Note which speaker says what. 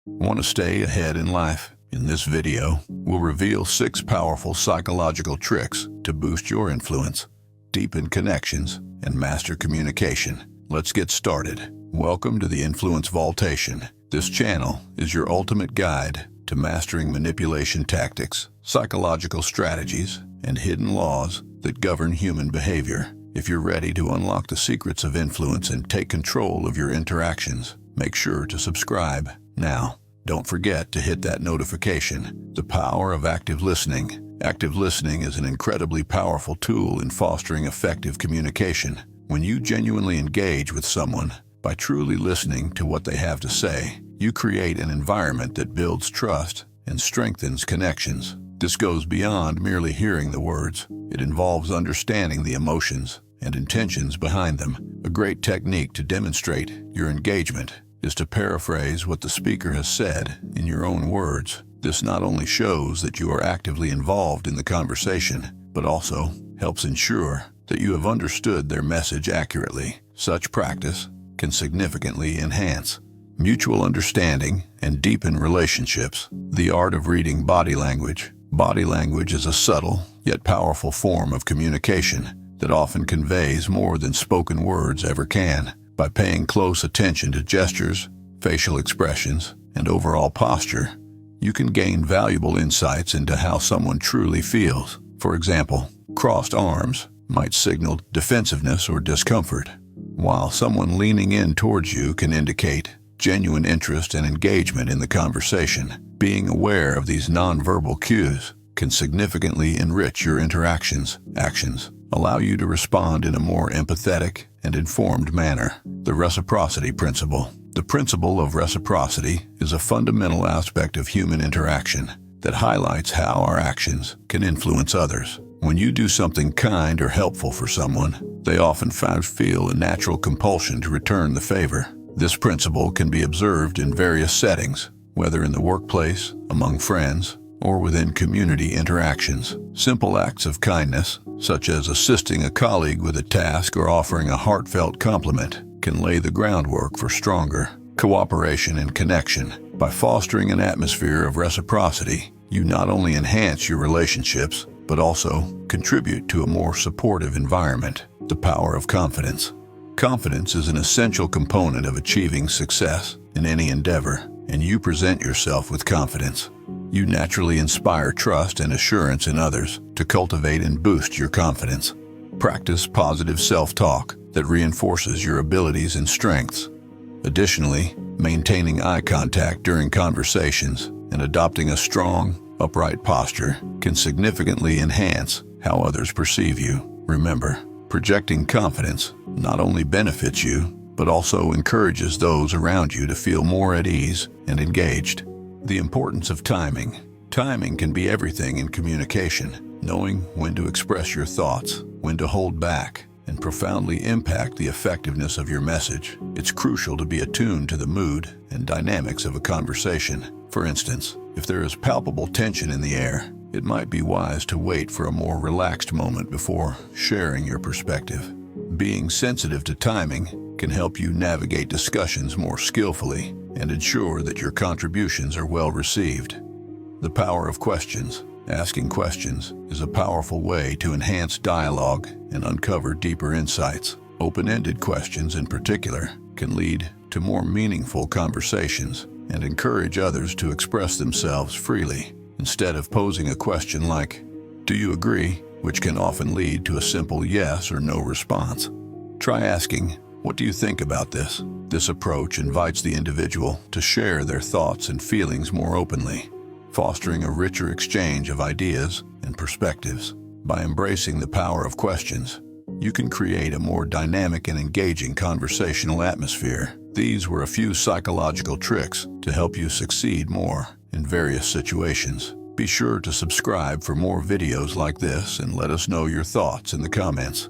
Speaker 1: Want to stay ahead in life? In this video, we'll reveal 6 powerful psychological tricks to boost your influence, deepen connections, and master communication. Let's get started. Welcome to the Influence Vaultation. This channel is your ultimate guide to mastering manipulation tactics, psychological strategies, and hidden laws that govern human behavior. If you're ready to unlock the secrets of influence and take control of your interactions, make sure to subscribe now. Don't forget to hit that notification. The power of active listening. Active listening is an incredibly powerful tool in fostering effective communication. When you genuinely engage with someone, by truly listening to what they have to say, you create an environment that builds trust and strengthens connections. This goes beyond merely hearing the words. It involves understanding the emotions and intentions behind them. A great technique to demonstrate your engagement is to paraphrase what the speaker has said in your own words. This not only shows that you are actively involved in the conversation, but also helps ensure that you have understood their message accurately. Such practice can significantly enhance mutual understanding and deepen relationships. The art of reading body language. Body language is a subtle yet powerful form of communication that often conveys more than spoken words ever can. By paying close attention to gestures, facial expressions, and overall posture, you can gain valuable insights into how someone truly feels. For example, crossed arms might signal defensiveness or discomfort, while someone leaning in towards you can indicate genuine interest and engagement in the conversation. Being aware of these nonverbal cues can significantly enrich your interactions. Actions allow you to respond in a more empathetic and informed manner. The Reciprocity Principle. The principle of reciprocity is a fundamental aspect of human interaction that highlights how our actions can influence others. When you do something kind or helpful for someone, they often feel a natural compulsion to return the favor. This principle can be observed in various settings, whether in the workplace, among friends, or within community interactions. Simple acts of kindness, such as assisting a colleague with a task or offering a heartfelt compliment, can lay the groundwork for stronger cooperation and connection. By fostering an atmosphere of reciprocity, you not only enhance your relationships, but also contribute to a more supportive environment. The power of confidence. Confidence is an essential component of achieving success in any endeavor, and you present yourself with confidence. You naturally inspire trust and assurance in others. To cultivate and boost your confidence, practice positive self-talk that reinforces your abilities and strengths. Additionally, maintaining eye contact during conversations and adopting a strong, upright posture can significantly enhance how others perceive you. Remember, projecting confidence not only benefits you, but also encourages those around you to feel more at ease and engaged. The importance of timing. Timing can be everything in communication. Knowing when to express your thoughts, when to hold back, and profoundly impact the effectiveness of your message. It's crucial to be attuned to the mood and dynamics of a conversation. For instance, if there is palpable tension in the air, it might be wise to wait for a more relaxed moment before sharing your perspective. Being sensitive to timing can help you navigate discussions more skillfully and ensure that your contributions are well received. The power of questions. Asking questions is a powerful way to enhance dialogue and uncover deeper insights. Open-ended questions in particular can lead to more meaningful conversations and encourage others to express themselves freely. Instead of posing a question like, "Do you agree?" which can often lead to a simple yes or no response, try asking, "What do you think about this?" This approach invites the individual to share their thoughts and feelings more openly, fostering a richer exchange of ideas and perspectives. By embracing the power of questions, you can create a more dynamic and engaging conversational atmosphere. These were a few psychological tricks to help you succeed more in various situations. Be sure to subscribe for more videos like this and let us know your thoughts in the comments.